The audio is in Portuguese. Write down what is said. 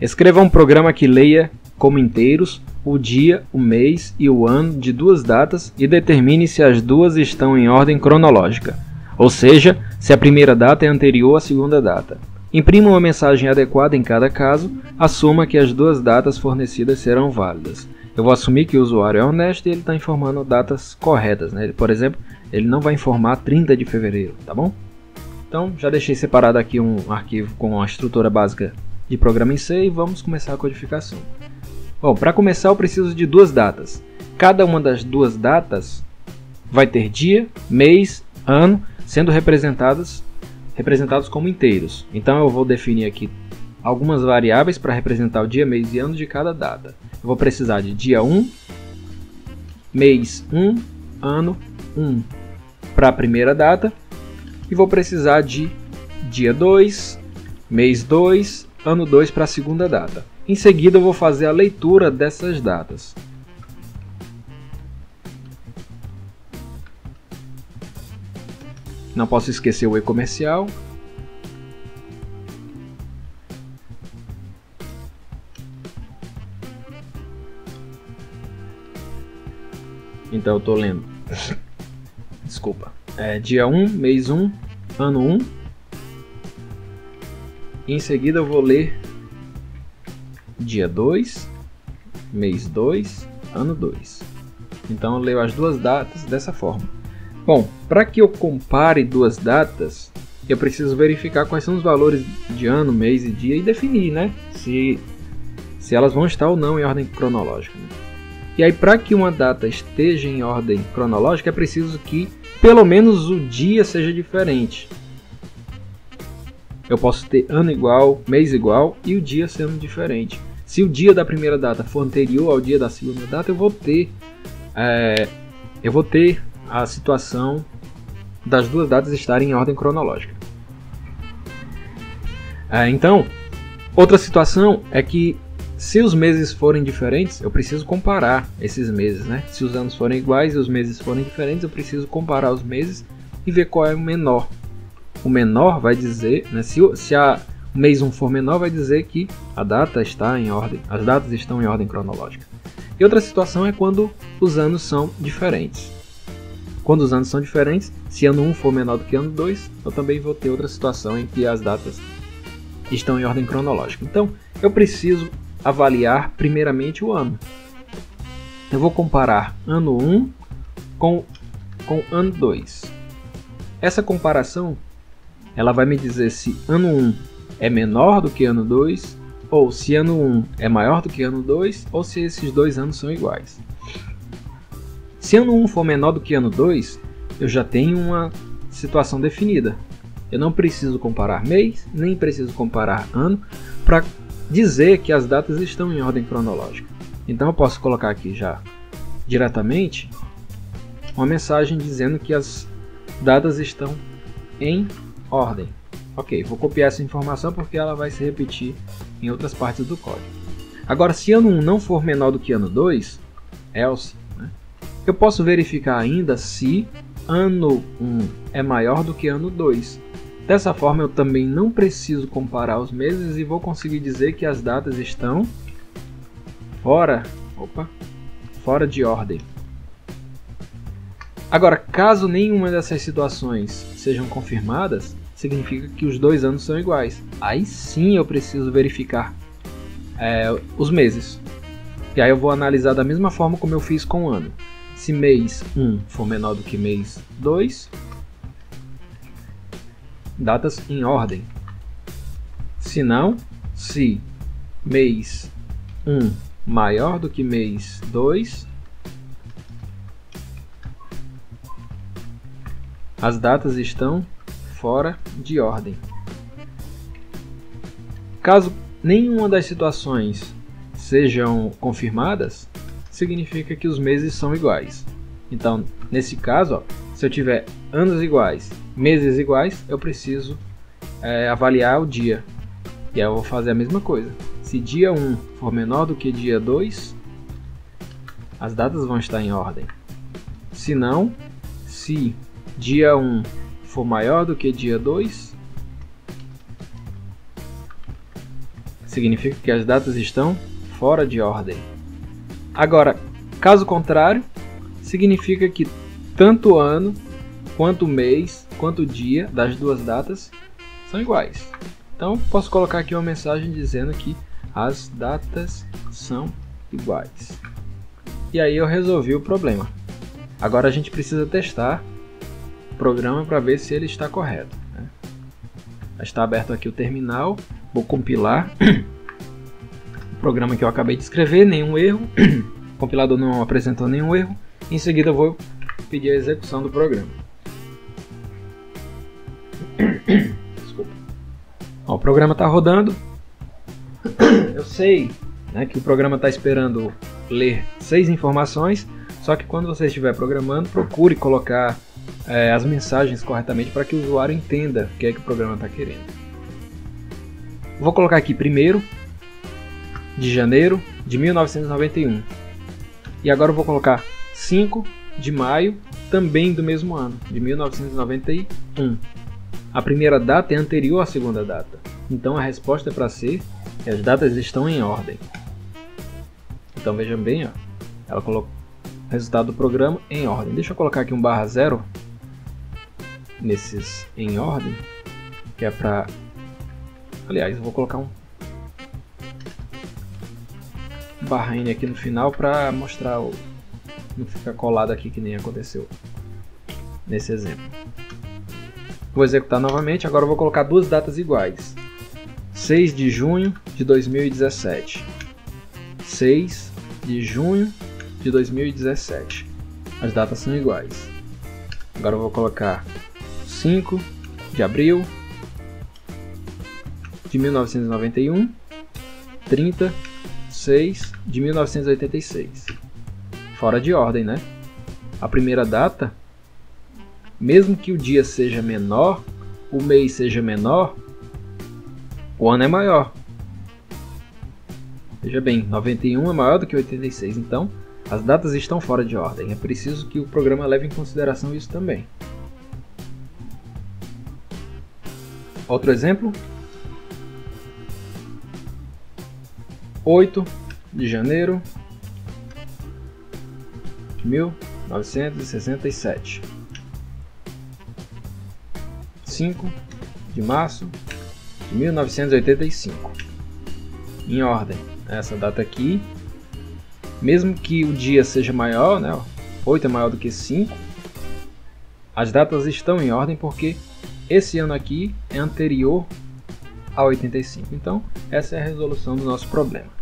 Escreva um programa que leia como inteiros o dia, o mês e o ano de duas datas e determine se as duas estão em ordem cronológica, ou seja, se a primeira data é anterior à segunda data. Imprima uma mensagem adequada em cada caso, assuma que as duas datas fornecidas serão válidas. Eu vou assumir que o usuário é honesto e ele está informando datas corretas, né? Por exemplo, ele não vai informar 30 de fevereiro, tá bom? Então, já deixei separado aqui um arquivo com a estrutura básica de programa em C e vamos começar a codificação. Bom, para começar eu preciso de duas datas. Cada uma das duas datas vai ter dia, mês, ano, sendo representados como inteiros. Então eu vou definir aqui algumas variáveis para representar o dia, mês e ano de cada data. Eu vou precisar de dia 1, mês 1, ano 1 para a primeira data. E vou precisar de dia 2, mês 2, ano 2 para a segunda data. Em seguida eu vou fazer a leitura dessas datas. Não posso esquecer o e-comercial. Então eu estou lendo. Desculpa. Dia 1, mês 1, ano 1. E em seguida eu vou ler dia 2, mês 2, ano 2. Então eu leio as duas datas dessa forma. Bom, para que eu compare duas datas, eu preciso verificar quais são os valores de ano, mês e dia e definir, né, se elas vão estar ou não em ordem cronológica. Né? E aí, para que uma data esteja em ordem cronológica, é preciso que pelo menos o dia seja diferente. Eu posso ter ano igual, mês igual e o dia sendo diferente. Se o dia da primeira data for anterior ao dia da segunda data, eu vou ter a situação das duas datas estarem em ordem cronológica. Então, outra situação é que se os meses forem diferentes, eu preciso comparar esses meses, né? Se os anos forem iguais e os meses forem diferentes, eu preciso comparar os meses e ver qual é o menor. O menor vai dizer, né, se o mês 1 for menor, vai dizer que a data está em ordem, as datas estão em ordem cronológica. E outra situação é quando os anos são diferentes. Quando os anos são diferentes, se ano 1 for menor do que ano 2, eu também vou ter outra situação em que as datas estão em ordem cronológica. Então, eu preciso avaliar primeiramente o ano. Eu vou comparar ano 1 com ano 2. Essa comparação ela vai me dizer se ano 1 é menor do que ano 2, ou se ano 1 é maior do que ano 2, ou se esses dois anos são iguais. Se ano 1 for menor do que ano 2, eu já tenho uma situação definida. Eu não preciso comparar mês, nem preciso comparar ano, para dizer que as datas estão em ordem cronológica. Então eu posso colocar aqui já diretamente uma mensagem dizendo que as datas estão em ordem. Ok, vou copiar essa informação porque ela vai se repetir em outras partes do código. Agora, se ano 1 não for menor do que ano 2, else, né, eu posso verificar ainda se ano 1 é maior do que ano 2. Dessa forma, eu também não preciso comparar os meses e vou conseguir dizer que as datas estão fora de ordem. Agora, caso nenhuma dessas situações sejam confirmadas, significa que os dois anos são iguais. Aí sim eu preciso verificar os meses. E aí eu vou analisar da mesma forma como eu fiz com o ano. Se mês 1 for menor do que mês 2, datas em ordem. Se não, se mês 1 maior do que mês 2, as datas estão fora de ordem. Caso nenhuma das situações sejam confirmadas, significa que os meses são iguais. Então, nesse caso, se eu tiver anos iguais, meses iguais, eu preciso avaliar o dia. E aí eu vou fazer a mesma coisa. Se dia 1 for menor do que dia 2, as datas vão estar em ordem. Se não, se dia 1 for maior do que dia 2, significa que as datas estão fora de ordem. Agora, caso contrário, significa que tanto ano, quanto mês, quanto dia das duas datas são iguais. Então, posso colocar aqui uma mensagem dizendo que as datas são iguais. E aí eu resolvi o problema. Agora a gente precisa testar o programa para ver se ele está correto, né? Está aberto aqui o terminal, vou compilar o programa que eu acabei de escrever, nenhum erro, o compilador não apresentou nenhum erro. Em seguida eu vou pedir a execução do programa. Desculpa. Ó, o programa está rodando. Eu sei, né, que o programa está esperando ler 6 informações, só que quando você estiver programando, procure colocar as mensagens corretamente para que o usuário entenda o que é que o programa está querendo. Vou colocar aqui 1º de janeiro de 1991 e agora eu vou colocar 5 de maio também do mesmo ano, de 1991. A primeira data é anterior à segunda data, então a resposta é para ser que as datas estão em ordem. Então vejam bem, ó, ela colocou o resultado do programa em ordem. Deixa eu colocar aqui um /0 nesses em ordem, que é para... Aliás, eu vou colocar um /n aqui no final para mostrar o... não ficar colado aqui que nem aconteceu nesse exemplo. Vou executar novamente, agora eu vou colocar duas datas iguais. 6 de junho de 2017. 6 de junho de 2017. As datas são iguais. Agora eu vou colocar 5 de abril de 1991. 36 de 1986. Fora de ordem, né? A primeira data, mesmo que o dia seja menor, o mês seja menor, o ano é maior. Veja bem, 91 é maior do que 86, então as datas estão fora de ordem. É preciso que o programa leve em consideração isso também. Outro exemplo. 8 de janeiro de 1967. 5 de março de 1985. Em ordem. Essa data aqui, mesmo que o dia seja maior, né, 8 é maior do que 5, as datas estão em ordem porque esse ano aqui é anterior a 85. Então, essa é a resolução do nosso problema.